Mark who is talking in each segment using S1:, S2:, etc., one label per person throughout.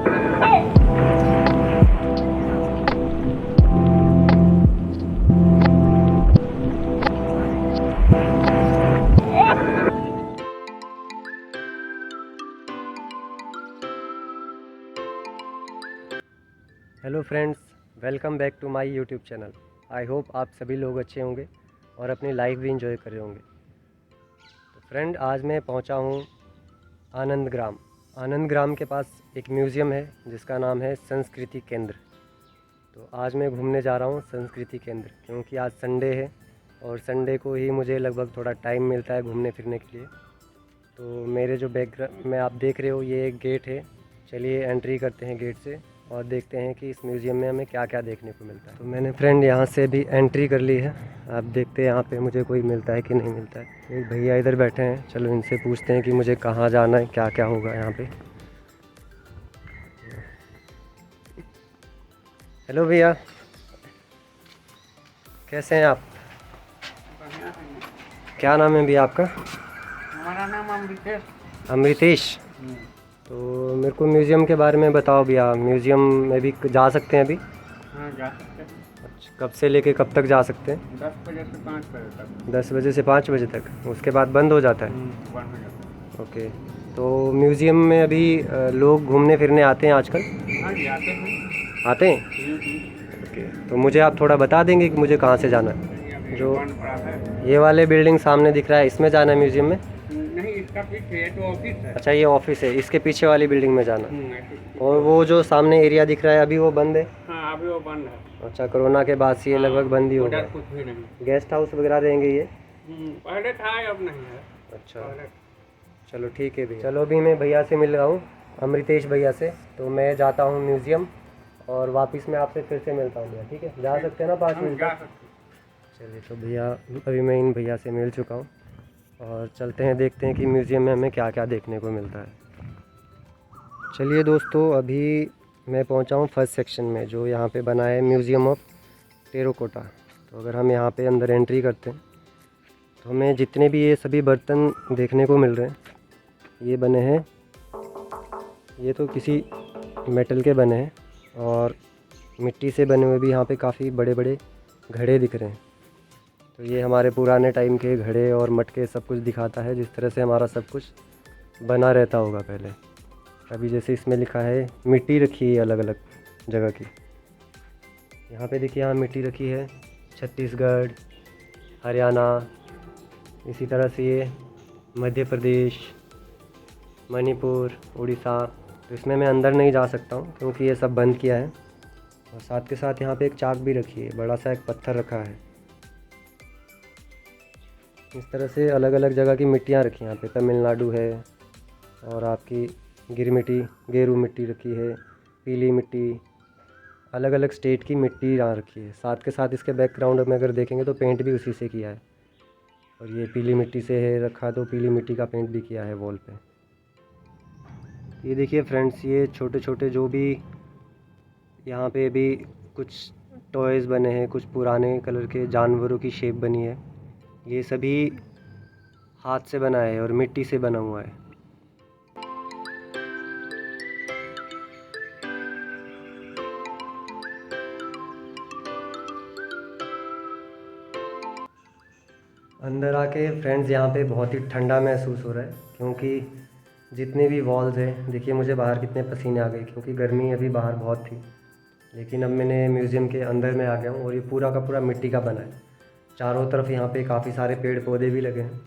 S1: Hello friends, welcome back to my YouTube channel. I hope आप सभी लोग अच्छे होंगे और अपनी लाइफ भी इंजॉय कर रहे होंगे। तो फ्रेंड, आज मैं पहुंचा हूं आनंद ग्राम। आनंद ग्राम के पास एक म्यूज़ियम है जिसका नाम है संस्कृति केंद्र। तो आज मैं घूमने जा रहा हूं संस्कृति केंद्र, क्योंकि आज संडे है और संडे को ही मुझे लगभग थोड़ा टाइम मिलता है घूमने फिरने के लिए। तो मेरे जो बैकग्राउंड में आप देख रहे हो, ये एक गेट है। चलिए एंट्री करते हैं गेट से और देखते हैं कि इस म्यूज़ियम में हमें क्या क्या देखने को मिलता है। तो मैंने फ्रेंड यहाँ से भी एंट्री कर ली है। आप देखते हैं यहाँ पे मुझे कोई मिलता है कि नहीं मिलता है। एक भैया इधर बैठे हैं, चलो इनसे पूछते हैं कि मुझे कहाँ जाना है, क्या क्या होगा यहाँ पे। हेलो भैया, कैसे हैं आप? क्या नाम है भैया आपका?
S2: हमारा नाम अमृतेश।
S1: अमृतेश। तो मेरे को म्यूज़ियम के बारे में बताओ भैया। म्यूज़ियम में भी जा सकते हैं अभी?
S2: हाँ, जा सकते हैं।
S1: अच्छा, कब से लेके कब तक जा सकते हैं?
S2: 10 बजे से 5 बजे तक।
S1: 10 बजे से 5 बजे तक, उसके बाद बंद हो जाता है?
S2: बंद हो जाता
S1: ओके। तो म्यूज़ियम में अभी लोग घूमने फिरने आते हैं आजकल?
S2: है। हाँ, जाते हैं।
S1: आते हैं? ओके। तो मुझे आप थोड़ा बता देंगे कि मुझे कहाँ से जाना है? जो
S2: बंद पड़ा है।
S1: ये वाले बिल्डिंग सामने दिख रहा है, इसमें जाना है म्यूज़ियम में?
S2: नहीं, इसका पीछे तो ऑफिस है।
S1: अच्छा, ये ऑफिस है, इसके पीछे वाली बिल्डिंग में जाना है।
S2: ऐसे।
S1: और वो जो सामने एरिया दिख रहा है अभी वो बंद है?
S2: हाँ, अभी वो बंद है।
S1: अच्छा, कोरोना के बाद से ये लगभग बंद ही हो गया।
S2: उधर कुछ भी नहीं।
S1: गेस्ट हाउस वगैरह रहेंगे ये?
S2: पहले था, अब नहीं है।
S1: अच्छा,
S2: पहले
S1: चलो ठीक है भैया। चलो अभी मैं भैया से मिल रहा हूँ, अमृतेश भैया से। तो मैं जाता हूँ म्यूज़ियम और वापस मैं आपसे फिर से मिलता हूँ भैया, ठीक है? जा सकते हैं ना 5 मिनट
S2: जा
S1: तक?
S2: सकते।
S1: चलिए, तो भैया अभी मैं इन भैया से मिल चुका हूँ और चलते हैं, देखते हैं कि म्यूज़ियम में हमें क्या क्या देखने को मिलता है। चलिए दोस्तों, अभी मैं पहुँचा हूँ फर्स्ट सेक्शन में, जो यहाँ पे बना है म्यूज़ियम ऑफ टेराकोटा। तो अगर हम यहाँ पे अंदर एंट्री करते हैं तो हमें जितने भी ये सभी बर्तन देखने को मिल रहे हैं, ये बने हैं, ये तो किसी मेटल के बने हैं और मिट्टी से बने हुए भी यहाँ पे काफ़ी बड़े बड़े घड़े दिख रहे हैं। तो ये हमारे पुराने टाइम के घड़े और मटके सब कुछ दिखाता है, जिस तरह से हमारा सब कुछ बना रहता होगा पहले। अभी जैसे इसमें लिखा है मिट्टी रखी है अलग अलग जगह की। यहाँ पे देखिए, यहाँ मिट्टी रखी है छत्तीसगढ़, हरियाणा, इसी तरह से ये मध्य प्रदेश, मणिपुर, उड़ीसा। तो इसमें मैं अंदर नहीं जा सकता हूँ क्योंकि ये सब बंद किया है। और साथ के साथ यहाँ पे एक चाक भी रखी है, बड़ा सा एक पत्थर रखा है। इस तरह से अलग अलग जगह की मिट्टियाँ रखी हैं यहाँ पे। तमिलनाडु है और आपकी गिरमिट्टी, गेरू मिट्टी रखी है, पीली मिट्टी, अलग अलग स्टेट की मिट्टी यहाँ रखी है। साथ के साथ इसके बैकग्राउंड में अगर देखेंगे तो पेंट भी उसी से किया है। और ये पीली मिट्टी से है रखा, तो पीली मिट्टी का पेंट भी किया है वॉल पे। ये देखिए फ्रेंड्स, ये छोटे छोटे जो भी यहाँ पे भी कुछ टॉयज़ बने हैं, कुछ पुराने कलर के जानवरों की शेप बनी है। ये सभी हाथ से बना है और मिट्टी से बना हुआ है। अंदर आके फ्रेंड्स यहाँ पे बहुत ही ठंडा महसूस हो रहा है, क्योंकि जितने भी वॉल्स हैं, देखिए मुझे बाहर कितने पसीने आ गए, क्योंकि गर्मी अभी बाहर बहुत थी। लेकिन अब मैंने म्यूज़ियम के अंदर में आ गया हूँ और ये पूरा का पूरा मिट्टी का बना है। चारों तरफ यहाँ पे काफ़ी सारे पेड़ पौधे भी लगे हैं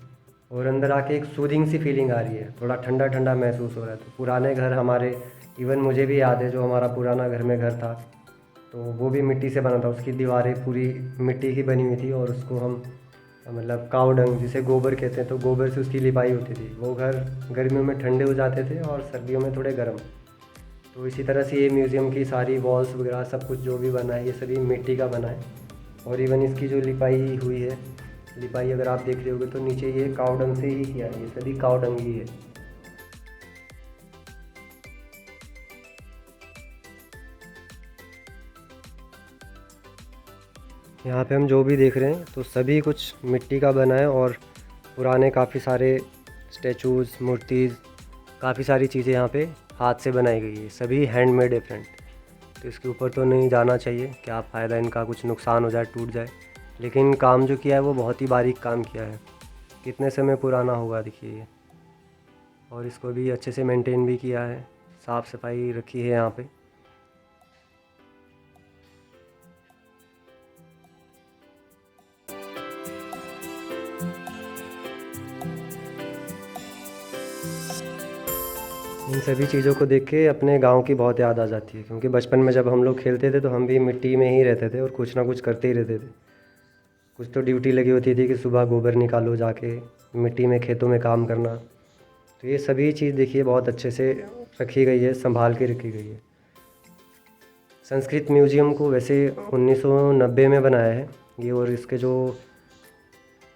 S1: और अंदर आके एक सूदिंग सी फीलिंग आ रही है, थोड़ा ठंडा ठंडा महसूस हो रहा है। तो पुराने घर हमारे, इवन मुझे भी याद है जो हमारा पुराना घर में घर था, तो वो भी मिट्टी से बना था। उसकी दीवारें पूरी मिट्टी की बनी हुई थी और उसको हम मतलब काऊ डंग, जिसे गोबर कहते हैं, तो गोबर से उसकी लिपाई होती थी। वो घर गर्मियों में ठंडे हो जाते थे और सर्दियों में थोड़े गर्म। तो इसी तरह से ये म्यूज़ियम की सारी वॉल्स वगैरह सब कुछ जो भी बना है, ये सभी मिट्टी का बना है। और इवन इसकी जो लिपाई हुई है, लिपाई अगर आप देख रहे होगे तो नीचे ये काऊ डंग से ही किया है, ये सभी काऊ डंग ही है। यहाँ पे हम जो भी देख रहे हैं तो सभी कुछ मिट्टी का बना है और पुराने काफ़ी सारे स्टैचूज़, मूर्तिज़, काफ़ी सारी चीज़ें यहाँ पे हाथ से बनाई गई है, सभी हैंडमेड है फ्रेंड। तो इसके ऊपर तो नहीं जाना चाहिए, क्या फ़ायदा इनका, कुछ नुकसान हो जाए, टूट जाए। लेकिन काम जो किया है वो बहुत ही बारीक काम किया है। कितने समय पुराना होगा देखिए ये। और इसको भी अच्छे से मेंटेन भी किया है, साफ़ सफाई रखी है यहाँ पे। इन सभी चीज़ों को देख के अपने गांव की बहुत याद आ जाती है, क्योंकि बचपन में जब हम लोग खेलते थे तो हम भी मिट्टी में ही रहते थे और कुछ ना कुछ करते ही रहते थे। कुछ तो ड्यूटी लगी होती थी कि सुबह गोबर निकालो जाके, मिट्टी में खेतों में काम करना। तो ये सभी चीज़ देखिए बहुत अच्छे से रखी गई है, संभाल के रखी गई है। संस्कृत म्यूज़ियम को वैसे 1990 में बनाया है ये, और इसके जो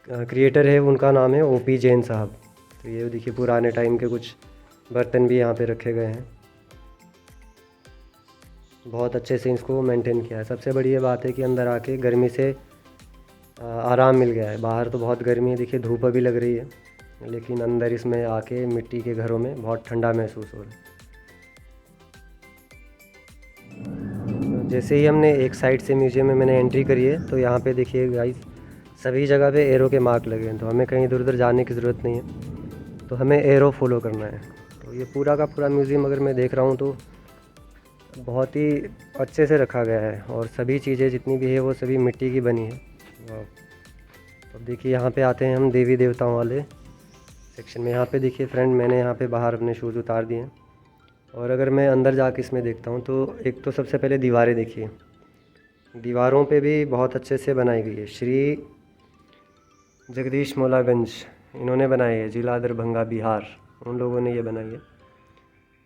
S1: क्रिएटर है उनका नाम है ओपी जैन साहब। तो ये देखिए पुराने टाइम के कुछ बर्तन भी यहाँ पे रखे गए हैं, बहुत अच्छे से इसको मेंटेन किया है। सबसे बड़ी ये बात है कि अंदर आके गर्मी से आराम मिल गया है। बाहर तो बहुत गर्मी है, देखिए धूप अभी लग रही है, लेकिन अंदर इसमें आके मिट्टी के घरों में बहुत ठंडा महसूस हो रहा है। तो जैसे ही हमने एक साइड से म्यूज़ियम में मैंने एंट्री करी है, तो यहाँ पे देखिए गाइस सभी जगह पे एरो के मार्क लगे हैं, तो हमें कहीं इधर उधर जाने की ज़रूरत नहीं है, तो हमें एरो फॉलो करना है। तो ये पूरा का पूरा म्यूज़ियम अगर मैं देख रहा हूँ तो बहुत ही अच्छे से रखा गया है, और सभी चीज़ें जितनी भी है वो सभी मिट्टी की बनी है। वाह। अब देखिए यहाँ पे आते हैं हम देवी देवताओं वाले सेक्शन में। यहाँ पे देखिए फ्रेंड, मैंने यहाँ पे बाहर अपने शूज़ उतार दिए हैं, और अगर मैं अंदर जाके इसमें देखता हूँ तो एक तो सबसे पहले दीवारें देखिए, दीवारों पे भी बहुत अच्छे से बनाई गई है। श्री जगदीश मोलागंज इन्होंने बनाई है, जिला दरभंगा बिहार, उन लोगों ने ये बनाई है।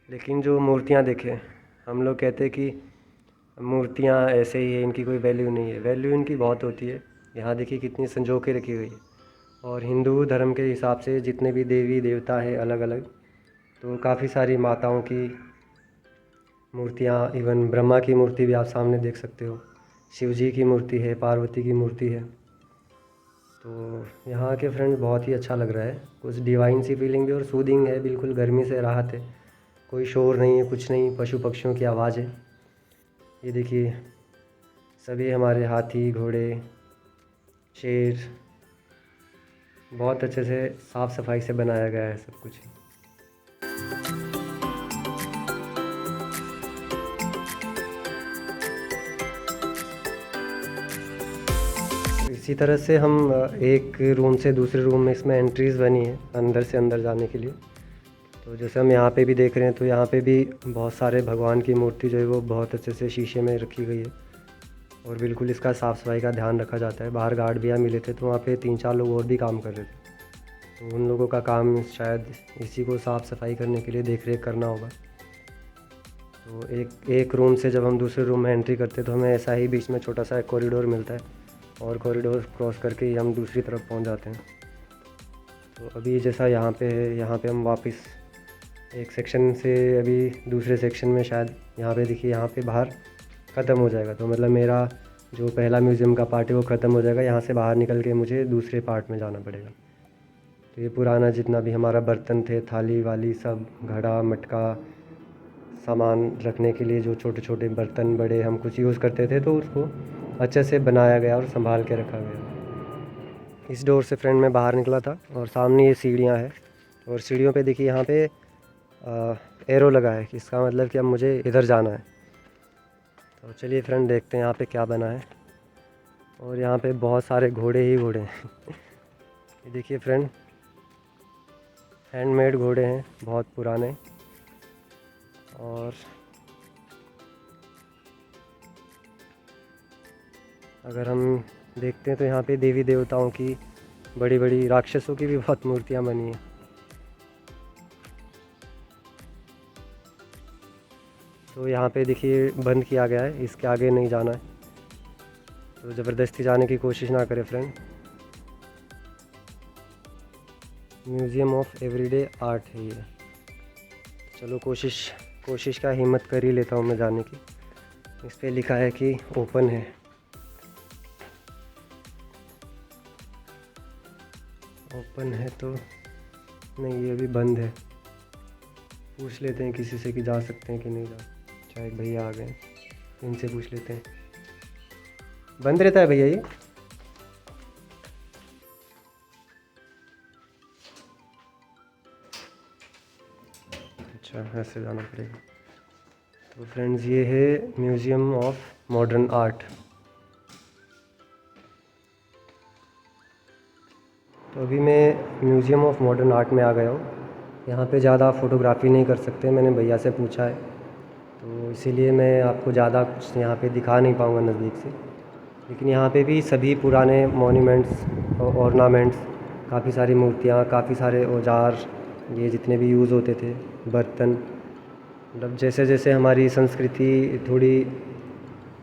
S1: लेकिन जो मूर्तियाँ देखें, हम लोग कहते हैं कि मूर्तियाँ ऐसे ही है, इनकी कोई वैल्यू नहीं है। वैल्यू इनकी बहुत होती है। यहाँ देखिए कितनी संजो के रखी गई है। और हिंदू धर्म के हिसाब से जितने भी देवी देवता है अलग अलग, तो काफ़ी सारी माताओं की मूर्तियाँ, इवन ब्रह्मा की मूर्ति भी आप सामने देख सकते हो, शिव जी की मूर्ति है, पार्वती की मूर्ति है। तो यहाँ के फ्रेंड बहुत ही अच्छा लग रहा है, कुछ डिवाइन सी फीलिंग भी और सूदिंग है, बिल्कुल गर्मी से राहत है। कोई शोर नहीं है, कुछ नहीं, पशु पक्षियों की आवाज़ है। ये देखिए सभी हमारे हाथी, घोड़े, शेर, बहुत अच्छे से साफ़ सफाई से बनाया गया है सब कुछ। इसी तरह से हम एक रूम से दूसरे रूम में, इसमें एंट्रीज़ बनी है अंदर से अंदर जाने के लिए। तो जैसे हम यहाँ पे भी देख रहे हैं, तो यहाँ पे भी बहुत सारे भगवान की मूर्ति जो है वो बहुत अच्छे से शीशे में रखी गई है, और बिल्कुल इसका साफ़ सफाई का ध्यान रखा जाता है। बाहर गार्ड भैया मिले थे, तो वहाँ पे 3-4 लोग और भी काम कर रहे थे, तो उन लोगों का काम शायद इसी को साफ़ सफाई करने के लिए देख रेख करना होगा। तो एक रूम से जब हम दूसरे रूम में एंट्री करते हैं तो हमें ऐसा ही बीच में छोटा सा एक कॉरिडोर मिलता है, और कॉरिडोर क्रॉस करके ही हम दूसरी तरफ पहुंच जाते हैं। तो अभी जैसा यहाँ पे है, यहाँ पे हम वापस एक सेक्शन से अभी दूसरे सेक्शन में, शायद यहाँ पे देखिए यहाँ पे बाहर ख़त्म हो जाएगा। तो मतलब मेरा जो पहला म्यूज़ियम का पार्ट है वो ख़त्म हो जाएगा, यहाँ से बाहर निकल के मुझे दूसरे पार्ट में जाना पड़ेगा। तो ये पुराना जितना भी हमारा बर्तन थे, थाली वाली सब, घड़ा मटका, सामान रखने के लिए जो छोटे छोटे बर्तन बड़े हम कुछ यूज़ करते थे, तो उसको अच्छे से बनाया गया और संभाल के रखा गया। इस डोर से फ्रेंड मैं बाहर निकला था, और सामने ये सीढ़ियाँ हैं, और सीढ़ियों पे देखिए यहाँ पे एरो लगा है, इसका मतलब कि अब मुझे इधर जाना है। तो चलिए फ्रेंड देखते हैं यहाँ पे क्या बना है। और यहाँ पे बहुत सारे घोड़े ही घोड़े हैं ये देखिए फ्रेंड, हैंडमेड घोड़े हैं, बहुत पुराने। और अगर हम देखते हैं तो यहाँ पे देवी देवताओं की, बड़ी बड़ी राक्षसों की भी बहुत मूर्तियाँ बनी हैं। तो यहाँ पे देखिए बंद किया गया है, इसके आगे नहीं जाना है, तो ज़बरदस्ती जाने की कोशिश ना करें friend. Museum of everyday art है ये। चलो कोशिश का हिम्मत कर ही लेता हूँ मैं जाने की। इस पे लिखा है कि ओपन है, ओपन है तो नहीं, ये अभी बंद है। पूछ लेते हैं किसी से कि जा सकते हैं कि नहीं जा। अच्छा एक भैया आ गए, इनसे पूछ लेते हैं। बंद रहता है भैया ये? अच्छा ऐसे जाना पड़ेगा। तो फ्रेंड्स ये है म्यूज़ियम ऑफ मॉडर्न आर्ट। तो अभी मैं म्यूज़ियम ऑफ मॉडर्न आर्ट में आ गया हूँ। यहाँ पे ज़्यादा फ़ोटोग्राफी नहीं कर सकते, मैंने भैया से पूछा है, तो इसीलिए मैं आपको ज़्यादा कुछ यहाँ पे दिखा नहीं पाऊँगा नज़दीक से। लेकिन यहाँ पे भी सभी पुराने मॉन्यूमेंट्स और ऑर्नामेंट्स, काफ़ी सारी मूर्तियाँ, काफ़ी सारे औजार, ये जितने भी यूज़ होते थे, बर्तन, मतलब जैसे जैसे हमारी संस्कृति थोड़ी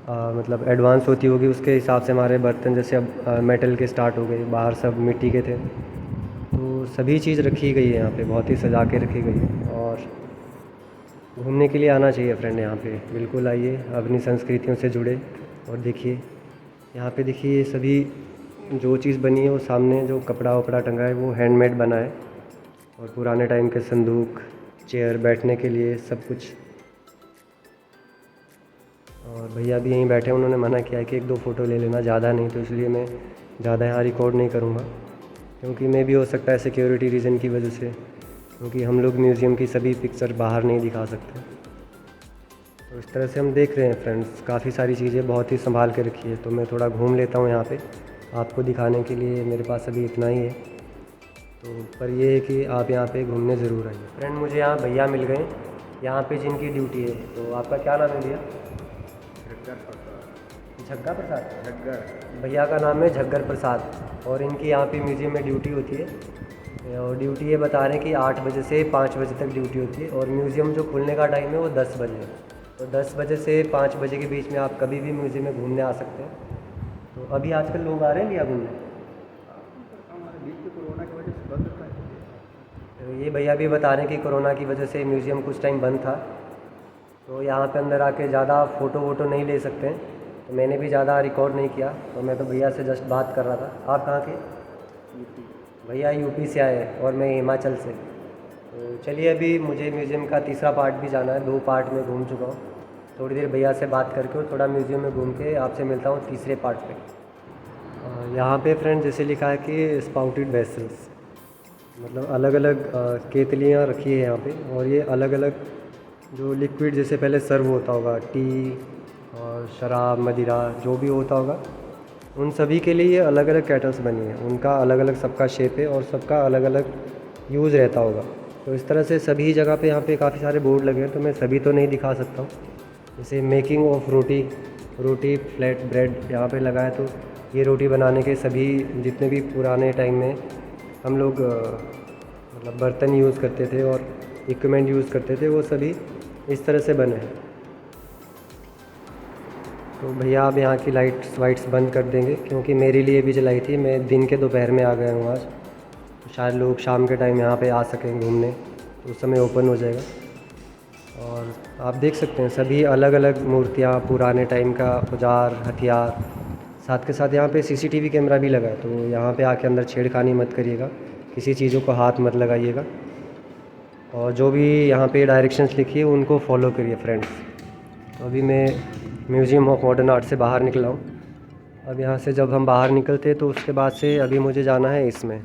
S1: मतलब एडवांस होती होगी उसके हिसाब से हमारे बर्तन जैसे अब मेटल के स्टार्ट हो गए, बाहर सब मिट्टी के थे। तो सभी चीज़ रखी गई है यहाँ पे, बहुत ही सजा के रखी गई है। और घूमने के लिए आना चाहिए फ्रेंड, यहाँ पे बिल्कुल आइए, अपनी संस्कृतियों से जुड़े और देखिए। यहाँ पे देखिए सभी जो चीज़ बनी है वो सामने जो कपड़ा वपड़ा टंगा है वो हैंडमेड बना है। और पुराने टाइम के संदूक, चेयर बैठने के लिए सब कुछ। और भैया भी यहीं बैठे हैं, उन्होंने मना किया है कि 1-2 फ़ोटो ले लेना, ज़्यादा नहीं, तो इसलिए मैं ज़्यादा यहाँ रिकॉर्ड नहीं करूँगा, क्योंकि मैं भी हो सकता है सिक्योरिटी रीज़न की वजह से, क्योंकि हम लोग म्यूज़ियम की सभी पिक्चर बाहर नहीं दिखा सकते। तो इस तरह से हम देख रहे हैं फ्रेंड्स, काफ़ी सारी चीज़ें बहुत ही संभाल के रखी है। तो मैं थोड़ा घूम लेता हूँ यहाँ पे, आपको दिखाने के लिए मेरे पास अभी इतना ही है। तो पर ये है कि आप यहाँ पे घूमने ज़रूर आइए। फ्रेंड मुझे यहाँ भैया मिल गए यहाँ पे जिनकी ड्यूटी है। तो आपका क्या नाम है भैया? झग्गा प्रसाद।
S2: झग्गर।
S1: भैया का नाम है झग्गर प्रसाद, और इनकी यहाँ पे म्यूज़ियम में ड्यूटी होती है। और ड्यूटी ये बता रहे हैं कि 8 बजे से 5 बजे तक ड्यूटी होती है, और म्यूज़ियम जो खुलने का टाइम है वो 10 बजे है। तो 10 बजे से 5 बजे के बीच में आप कभी भी म्यूज़ियम में घूमने आ सकते हैं। तो अभी आजकल लोग आ रहे हैं भैया घूमने?
S2: हमारे बीच में कोरोना की वजह से बंद था।
S1: तो ये भैया भी बता रहे हैं कि कोरोना की वजह से म्यूज़ियम कुछ टाइम बंद था, तो यहाँ पे अंदर आके ज़्यादा फ़ोटो वोटो नहीं ले सकते हैं, तो मैंने भी ज़्यादा रिकॉर्ड नहीं किया। तो मैं तो भैया से जस्ट बात कर रहा था। आप कहाँ के? भैया यूपी से आए और मैं हिमाचल से। तो चलिए अभी मुझे म्यूज़ियम का तीसरा पार्ट भी जाना है, 2 पार्ट में घूम चुका हूँ। थोड़ी देर भैया से बात करके और थोड़ा म्यूज़ियम में घूम के आपसे मिलता हूँ तीसरे पार्ट पे। यहाँ पे फ्रेंड जैसे लिखा है कि स्पाउटेड वेसल्स, मतलब अलग अलग केतलियाँ रखी है यहाँ पे, और ये अलग अलग जो लिक्विड जैसे पहले सर्व होता होगा, टी और शराब मदिरा जो भी होता होगा, उन सभी के लिए ये अलग अलग कैटल्स बनी है। उनका अलग अलग सबका शेप है और सबका अलग अलग यूज़ रहता होगा। तो इस तरह से सभी जगह पे यहाँ पे काफ़ी सारे बोर्ड लगे हैं, तो मैं सभी तो नहीं दिखा सकता हूँ। जैसे making of roti flat bread यहाँ पे लगा है, तो ये रोटी बनाने के सभी जितने भी पुराने टाइम में हम लोग मतलब बर्तन यूज़ करते थे और इक्विपमेंट यूज़ करते थे, वो सभी इस तरह से बने हैं। तो भैया आप यहाँ की लाइट्स वाइट्स बंद कर देंगे, क्योंकि मेरे लिए भी जलाई थी, मैं दिन के दोपहर में आ गया हूँ आज, तो शायद लोग शाम के टाइम यहाँ पे आ सकें घूमने, तो उस समय ओपन हो जाएगा। और आप देख सकते हैं सभी अलग अलग मूर्तियाँ, पुराने टाइम का औजार, हथियार, साथ के साथ यहाँ पे सीसीटीवी कैमरा भी लगा है। तो यहाँ पे आके अंदर छेड़खानी मत करिएगा, किसी चीज़ों को हाथ मत लगाइएगा, और जो भी यहाँ पे डायरेक्शंस लिखी है उनको फॉलो करिए फ्रेंड्स। तो अभी मैं म्यूज़ियम ऑफ मॉडर्न आर्ट से बाहर निकला हूँ। अब यहाँ से जब हम बाहर निकलते तो उसके बाद से अभी मुझे जाना है इसमें।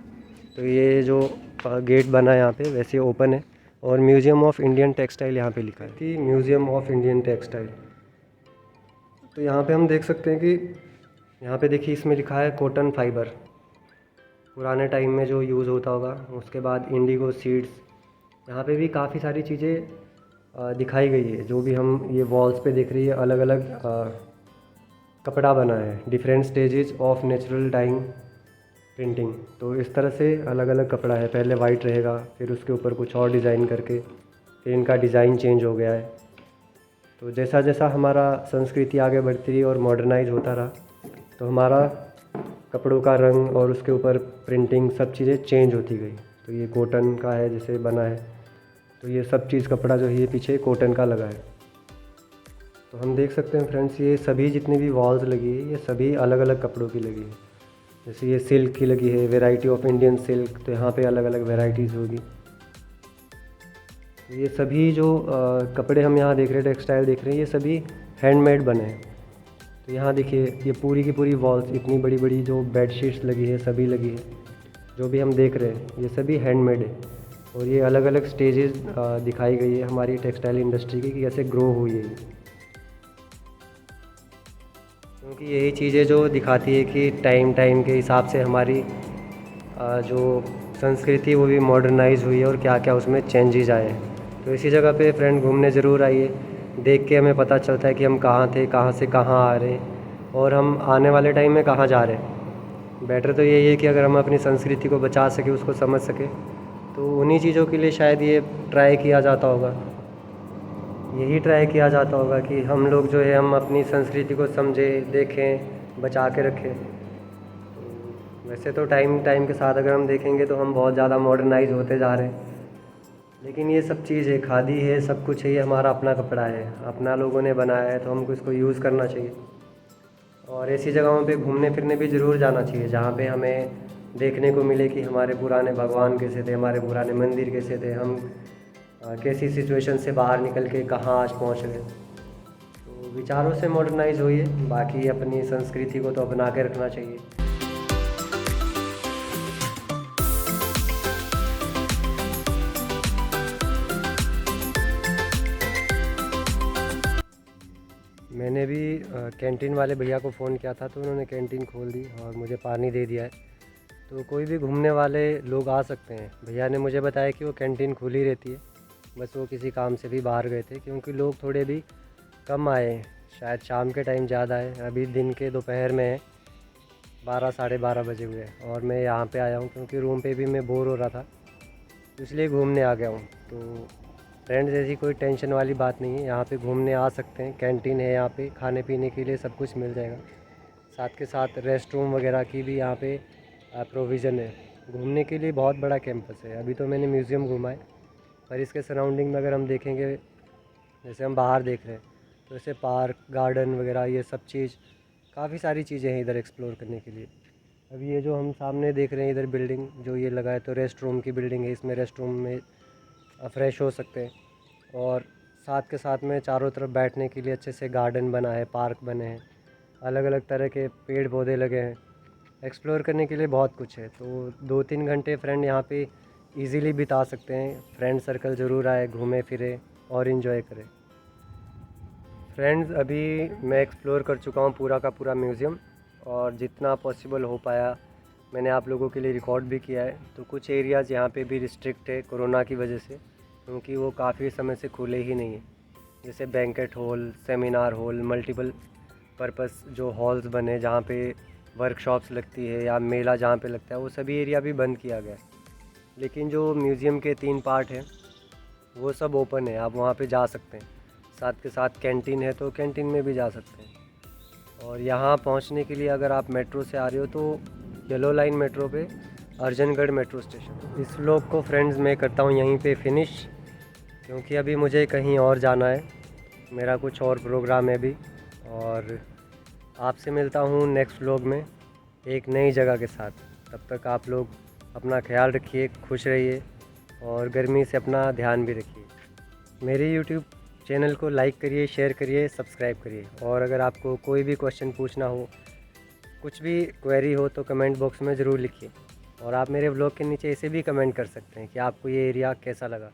S1: तो ये जो गेट बना है यहाँ पे वैसे ओपन है, और म्यूज़ियम ऑफ इंडियन टेक्सटाइल यहाँ पे लिखा है कि म्यूज़ियम ऑफ इंडियन टेक्सटाइल। तो यहाँ पे हम देख सकते हैं कि यहाँ पे देखिए इसमें लिखा है कॉटन फाइबर, पुराने टाइम में जो यूज़ होता होगा। उसके बाद इंडिगो सीड्स, यहाँ पे भी काफ़ी सारी चीज़ें दिखाई गई है। जो भी हम ये वॉल्स पे देख रही है, अलग अलग कपड़ा बना है, different stages of natural dying printing. तो इस तरह से अलग अलग कपड़ा है, पहले वाइट रहेगा, फिर उसके ऊपर कुछ और डिज़ाइन करके फिर इनका डिज़ाइन चेंज हो गया है। तो जैसा जैसा हमारा संस्कृति आगे बढ़ती रही और मॉडर्नाइज होता रहा, तो हमारा कपड़ों का रंग और उसके ऊपर प्रिंटिंग सब चीज़ें चेंज होती गई। तो ये कॉटन का है जैसे बना है, तो ये सब चीज़ कपड़ा जो है ये पीछे कॉटन का लगा है। तो हम देख सकते हैं फ्रेंड्स, ये सभी जितनी भी वॉल्स लगी है ये सभी अलग अलग कपड़ों की लगी है। जैसे ये सिल्क की लगी है, वेराइटी ऑफ इंडियन सिल्क, तो यहाँ पे अलग अलग वेराइटीज़ होगी। तो ये सभी जो कपड़े हम यहाँ देख रहे हैं, टेक्सटाइल देख रहे हैं, ये सभी हैंडमेड बने हैं। तो यहाँ देखिए, ये पूरी की पूरी वॉल्स, इतनी बड़ी बड़ी जो बेडशीट्स लगी है, सभी लगी है, जो भी हम देख रहे हैं, ये सभी हैंडमेड है। और ये अलग अलग स्टेजेस दिखाई गई है हमारी टेक्सटाइल इंडस्ट्री की, कि कैसे ग्रो हुई है ये। क्योंकि यही चीज़ें जो दिखाती है कि टाइम टाइम के हिसाब से हमारी जो संस्कृति वो भी मॉडर्नाइज हुई है और क्या क्या उसमें चेंजेस आए हैं। तो इसी जगह पे फ्रेंड घूमने ज़रूर आइए, देख के हमें पता चलता है कि हम कहाँ थे, कहाँ से कहाँ आ रहे हैं और हम आने वाले टाइम में कहाँ जा रहे हैं। बेटर तो यही है कि अगर हम अपनी संस्कृति को बचा सकें, उसको समझ सकें, तो उन्हीं चीज़ों के लिए शायद ये ट्राई किया जाता होगा। यही ट्राई किया जाता होगा कि हम लोग जो है, हम अपनी संस्कृति को समझें, देखें, बचा के रखें। तो वैसे तो टाइम टाइम के साथ अगर हम देखेंगे तो हम बहुत ज़्यादा मॉडर्नाइज होते जा रहे हैं, लेकिन ये सब चीज़ है, खादी है, सब कुछ है, ये हमारा अपना कपड़ा है, अपना लोगों ने बनाया है, तो हमको इसको यूज़ करना चाहिए। और ऐसी जगहों पे घूमने फिरने भी ज़रूर जाना चाहिए जहाँ पे हमें देखने को मिले कि हमारे पुराने भगवान कैसे थे, हमारे पुराने मंदिर कैसे थे, हम कैसी सिचुएशन से बाहर निकल के कहाँ आज पहुँच गए। तो विचारों से मॉडर्नाइज होइए, बाकी अपनी संस्कृति को तो अपना के रखना चाहिए। मैंने भी कैंटीन वाले भैया को फ़ोन किया था, तो उन्होंने कैंटीन खोल दी और मुझे पानी दे दिया है। तो कोई भी घूमने वाले लोग आ सकते हैं। भैया ने मुझे बताया कि वो कैंटीन खुली रहती है, बस वो किसी काम से भी बाहर गए थे, क्योंकि लोग थोड़े भी कम आए हैं, शायद शाम के टाइम ज़्यादा है। अभी दिन के दोपहर में है, 12 साढ़े 12 बजे हुए हैं और मैं यहाँ पे आया हूँ क्योंकि रूम पे भी मैं बोर हो रहा था, इसलिए घूमने आ गया हूँ। तो फ्रेंड्स, ऐसी कोई टेंशन वाली बात नहीं है, यहाँ पे घूमने आ सकते हैं। कैंटीन है यहाँ पे, खाने पीने के लिए सब कुछ मिल जाएगा। साथ के साथ रेस्ट रूम वगैरह की भी यहाँ पे प्रोविज़न है। घूमने के लिए बहुत बड़ा कैंपस है। अभी तो मैंने म्यूज़ियम घूमा है, पर इसके सराउंडिंग में अगर हम देखेंगे, जैसे हम बाहर देख रहे हैं, तो ऐसे पार्क, गार्डन वगैरह, ये सब चीज़, काफ़ी सारी चीज़ें हैं इधर एक्सप्लोर करने के लिए। अभी ये जो हम सामने देख रहे हैं इधर बिल्डिंग जो ये लगा है, तो रेस्ट रूम की बिल्डिंग है। इसमें रेस्ट रूम में फ़्रेश हो सकते हैं, और साथ के साथ में चारों तरफ बैठने के लिए अच्छे से गार्डन बना है, पार्क बने हैं, अलग अलग तरह के पेड़ पौधे लगे हैं। एक्सप्लोर करने के लिए बहुत कुछ है। तो 2-3 घंटे फ्रेंड यहाँ पे इजीली बिता सकते हैं। फ्रेंड सर्कल ज़रूर आए, घूमे फिरे और इन्जॉय करें। फ्रेंड्स, अभी मैं एक्सप्लोर कर चुका हूँ पूरा का पूरा म्यूज़ियम, और जितना पॉसिबल हो पाया मैंने आप लोगों के लिए रिकॉर्ड भी किया है। तो कुछ एरियाज़ यहाँ पे भी रिस्ट्रिक्ट है कोरोना की वजह से, क्योंकि वो काफ़ी समय से खुले ही नहीं है। जैसे banquet hall, seminar hall, multiple purpose जो हॉल्स बने जहाँ पे वर्कशॉप्स लगती है या मेला जहाँ पे लगता है, वो सभी एरिया भी बंद किया गया है। लेकिन जो म्यूज़ियम के 3 पार्ट हैं वो सब ओपन है, आप वहाँ पे जा सकते हैं। साथ के साथ कैंटीन है, तो कैंटीन में भी जा सकते हैं। और यहाँ पहुँचने के लिए अगर आप मेट्रो से आ रहे हो तो येलो लाइन मेट्रो पे अर्जनगढ़ मेट्रो स्टेशन। इस व्लॉग को फ्रेंड्स मैं करता हूँ यहीं पे फिनिश, क्योंकि अभी मुझे कहीं और जाना है, मेरा कुछ और प्रोग्राम है अभी। और आपसे मिलता हूँ नेक्स्ट व्लॉग में एक नई जगह के साथ। तब तक आप लोग अपना ख्याल रखिए, खुश रहिए और गर्मी से अपना ध्यान भी रखिए। मेरे यूट्यूब चैनल को लाइक करिए, शेयर करिए, सब्सक्राइब करिए। और अगर आपको कोई भी क्वेश्चन पूछना हो, कुछ भी क्वेरी हो, तो कमेंट बॉक्स में ज़रूर लिखिए। और आप मेरे व्लॉग के नीचे ऐसे भी कमेंट कर सकते हैं कि आपको ये एरिया कैसा लगा।